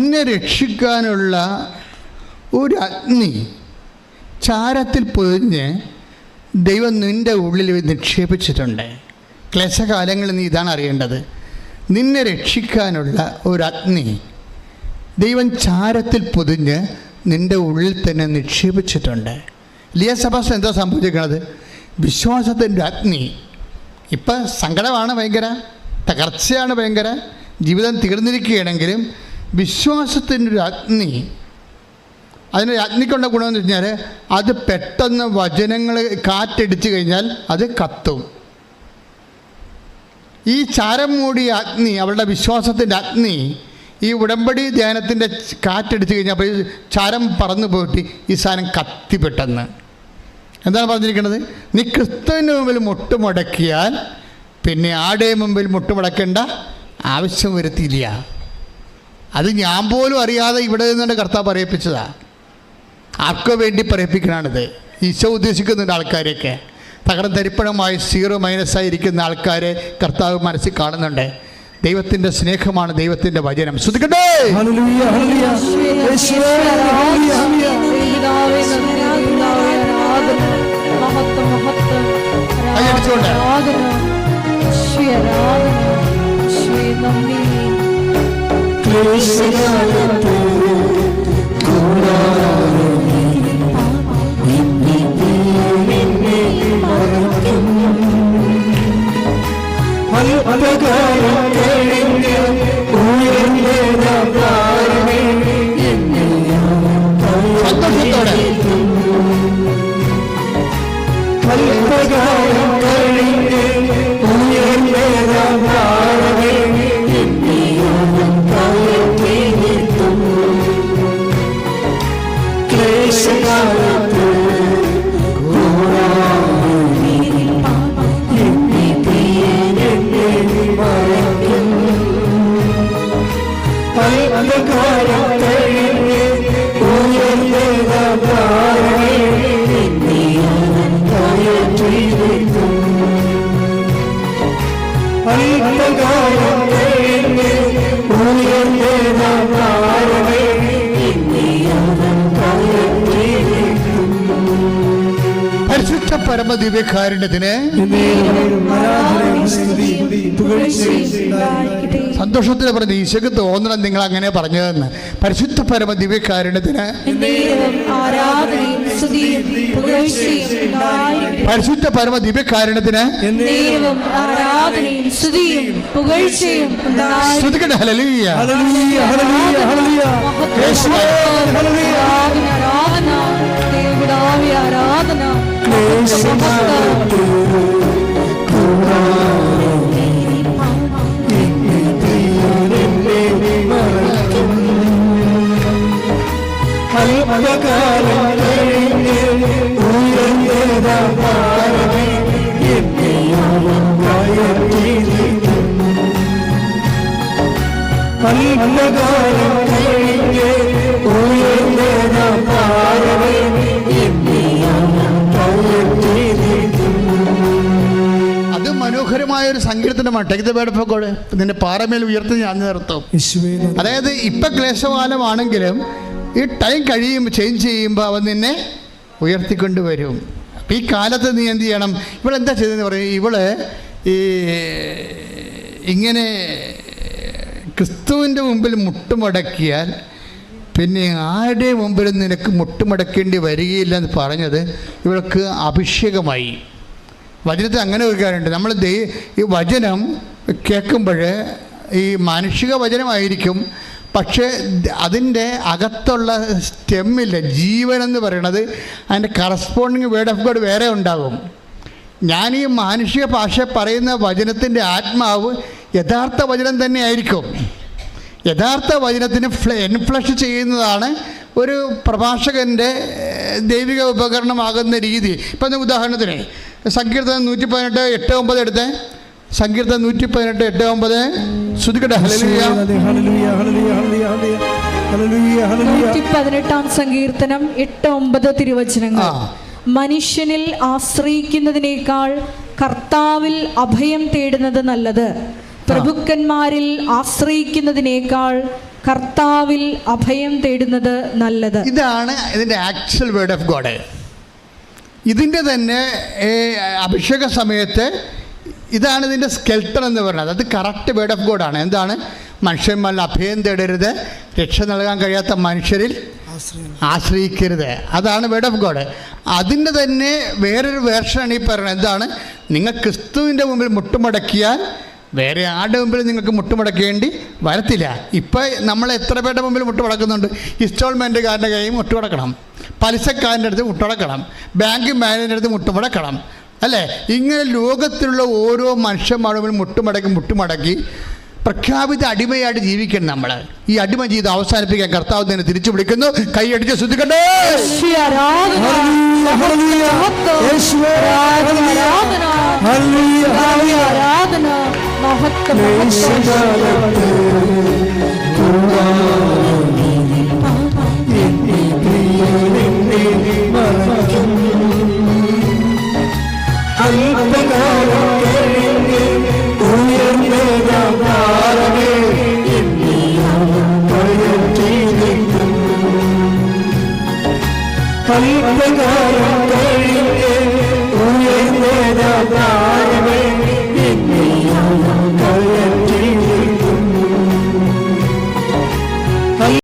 നിന്നെ രക്ഷിക്കാനുള്ള ഒരു അഗ്നി ചാരത്തിൽ പൊതിഞ്ഞ് ദൈവം നിൻ്റെ ഉള്ളിൽ നിക്ഷേപിച്ചിട്ടുണ്ട്. ക്ലേശകാലങ്ങളിൽ നീ ഇതാണ് അറിയേണ്ടത്. നിന്നെ രക്ഷിക്കാനുള്ള ഒരു അഗ്നി ദൈവം ചാരത്തിൽ പൊതിഞ്ഞ് നിൻ്റെ ഉള്ളിൽ തന്നെ നിക്ഷേപിച്ചിട്ടുണ്ട്. ലിയസഭാസ് എന്താ സംഭവിച്ചിരിക്കുന്നത്? വിശ്വാസത്തിൻ്റെ അഗ്നി. ഇപ്പം സങ്കടമാണ്, ഭയങ്കര തകർച്ചയാണ്, ഭയങ്കര ജീവിതം തീർന്നിരിക്കുകയാണെങ്കിലും വിശ്വാസത്തിൻ്റെ ഒരു അഗ്നി. അതിന് അഗ്നിക്കൊണ്ട ഗുണമെന്ന് വെച്ചാൽ അത് പെട്ടെന്ന് വചനങ്ങൾ കാറ്റടിച്ചു കഴിഞ്ഞാൽ അത് കത്തും. ഈ ചാരം മൂടിയ അഗ്നി, അവളുടെ വിശ്വാസത്തിൻ്റെ അഗ്നി, ഈ ഉടമ്പടി ധ്യാനത്തിൻ്റെ കാറ്റടിച്ചു കഴിഞ്ഞാൽ അപ്പോൾ ഈ ചാരം പറന്നു പോയിട്ട് ഈ സാധനം കത്തി പെട്ടെന്ന്. എന്താണ് പറഞ്ഞിരിക്കുന്നത്? നീ ക്രിസ്തുവിൻ്റെ മുമ്പിൽ മുട്ടുമടക്കിയാൽ പിന്നെ ആടെ മുമ്പിൽ മുട്ടുമടക്കേണ്ട ആവശ്യം വരുത്തിയില്ല. അത് ഞാൻ പോലും അറിയാതെ ഇവിടെ നിന്നുകൊണ്ട് കർത്താവ് പറയിപ്പിച്ചതാണ്. ആർക്കോ വേണ്ടി പറയിപ്പിക്കണാണിത്. ഈശോ ഉദ്ദേശിക്കുന്നുണ്ട് ആൾക്കാരെയൊക്കെ. തകർന്നരിപ്പണമായി സീറോ മൈനസായിരിക്കുന്ന ആൾക്കാരെ കർത്താവ് മനസ്സിൽ കാണുന്നുണ്ട്. ദൈവത്തിൻ്റെ സ്നേഹമാണ് ദൈവത്തിൻ്റെ വചനം. ശ്രദ്ധിക്കട്ടെ. പരമദിവ്യകാരുണ്യത്തിന് സന്തോഷത്തിന് പറഞ്ഞ് ഈശോക്ക് തോന്നണം നിങ്ങൾ അങ്ങനെ പറഞ്ഞതെന്ന്. പരിശുദ്ധ പരമദിവ്യകാരുണ്യത്തിന്, പരിശുദ്ധ പരമദിവ്യകാരുണ്യത്തിന് ശ്രുതിക്കട്ടെ. ഹല്ലേലൂയ, ഹല്ലേലൂയ, ഹല്ലേലൂയ, ഹല്ലേലൂയ. അത് മനോഹരമായൊരു സങ്കീർത്തനമാണ്. Take the word of God. നിന്റെ പാറമേൽ ഉയർത്തി ഞാൻ നിർത്തും. അതായത് ഇപ്പം ക്ലേശകാലമാണെങ്കിലും ഈ ടൈം കഴിയുമ്പോൾ, ചേഞ്ച് ചെയ്യുമ്പോൾ അവൻ നിന്നെ ഉയർത്തിക്കൊണ്ടുവരും. അപ്പം ഈ കാലത്ത് നീ എന്ത് ചെയ്യണം? ഇവളെന്താ ചെയ്തതെന്ന് പറയും. ഇവള് ഈ ഇങ്ങനെ ക്രിസ്തുവിൻ്റെ മുമ്പിൽ മുട്ടുമടക്കിയാൽ പിന്നെ ആരുടെ മുമ്പിലും നിനക്ക് മുട്ടുമടക്കേണ്ടി വരികയില്ല എന്ന് പറഞ്ഞത് ഇവൾക്ക് അഭിഷേകമായി. വചനത്തിൽ അങ്ങനെ ഒരു കാര്യമുണ്ട്. നമ്മൾ ഈ വചനം കേൾക്കുമ്പോൾ ഈ മാനുഷിക വചനമായിരിക്കും, പക്ഷേ അതിൻ്റെ അകത്തുള്ള സ്റ്റെമ്മില്ല, ജീവനെന്ന് പറയണത് അതിൻ്റെ കറസ്പോണ്ടിങ് വേർഡ് ഓഫ് ഗോഡ് വേറെ ഉണ്ടാകും. ഞാൻ ഈ മാനുഷിക ഭാഷ പറയുന്ന വചനത്തിൻ്റെ ആത്മാവ് യഥാർത്ഥ വചനം തന്നെ ആയിരിക്കും. യഥാർത്ഥ വചനത്തിന് എൻഫ്ലഷ് ചെയ്യുന്നതാണ് ഒരു പ്രഭാഷകൻ്റെ ദൈവിക ഉപകരണമാകുന്ന രീതി. ഇപ്പം ഉദാഹരണത്തിന് സങ്കീർത്തനം 118:8-9 എടുത്ത്. സങ്കീർത്തനം 118:8-9 ശ്രുതിക്കട്ടെ. ഹല്ലേലൂയ, ഹല്ലേലൂയ, ഹല്ലേലൂയ, ഹല്ലേലൂയ, ഹല്ലേലൂയ. 118 സങ്കീർത്തനം 8-9 തിരുവചനങ്ങൾ. മനുഷ്യനിൽ ആശ്രയിക്കുന്നതിനേക്കാൾ കർത്താവിൽ അഭയം തേടുന്നത് നല്ലത്. പ്രഭുക്കന്മാരിൽ ആശ്രയിക്കുന്നതിനേക്കാൾ കർത്താവിൽ അഭയം തേടുന്നത് നല്ലത്. ഇതാണ് ഇതിൻ്റെ ആക്ച്വൽ വേർഡ് ഓഫ് ഗോഡ്. ഇതിൻ്റെ തന്നെ അഭിഷേക സമയത്ത് ഇതാണ് ഇതിൻ്റെ സ്കെൽട്ടൺ എന്ന് പറയുന്നത്. അത് കറക്റ്റ് വേർഡ് ഓഫ് ഗോഡാണ്. എന്താണ്? മനുഷ്യന്മാരിൽ അഭയം തേടരുത്, രക്ഷ നൽകാൻ കഴിയാത്ത മനുഷ്യരിൽ ആശ്രയിക്കരുത്. അതാണ് വേർഡ് ഓഫ് ഗോഡ്. അതിൻ്റെ തന്നെ വേറൊരു വേർഷനാണ് ഈ പറയുന്നത്. എന്താണ്? നിങ്ങൾ ക്രിസ്തുവിൻ്റെ മുമ്പിൽ മുട്ടുമടക്കിയാൽ വേറെ ആരുടെ മുമ്പിൽ നിങ്ങൾക്ക് മുട്ടുമടക്കേണ്ടി വരത്തില്ല. ഇപ്പം നമ്മൾ എത്ര പേരുടെ മുമ്പിൽ മുട്ടുമടക്കുന്നുണ്ട്? ഇൻസ്റ്റാൾമെൻറ്റുകാരൻ്റെ കയ്യിൽ മുട്ടുമടക്കണം, പലിശക്കാരൻ്റെ അടുത്ത് മുട്ടുമടക്കണം, ബാങ്ക് മാനേജറിൻ്റെ അടുത്ത് മുട്ടുമടക്കണം, അല്ലേ? ഇങ്ങനെ ലോകത്തിലുള്ള ഓരോ മനുഷ്യന്മാരുടെ മുമ്പിൽ മുട്ടുമടക്കി പ്രഖ്യാപിത അടിമയായിട്ട് ജീവിക്കണം നമ്മൾ. ഈ അടിമ ജീവിതം അവസാനിപ്പിക്കാൻ കർത്താവ് തന്നെ തിരിച്ചു വിളിക്കുന്നു. കൈയടിച്ച് ശ്രദ്ധിക്കട്ടെ. അല്പകാലം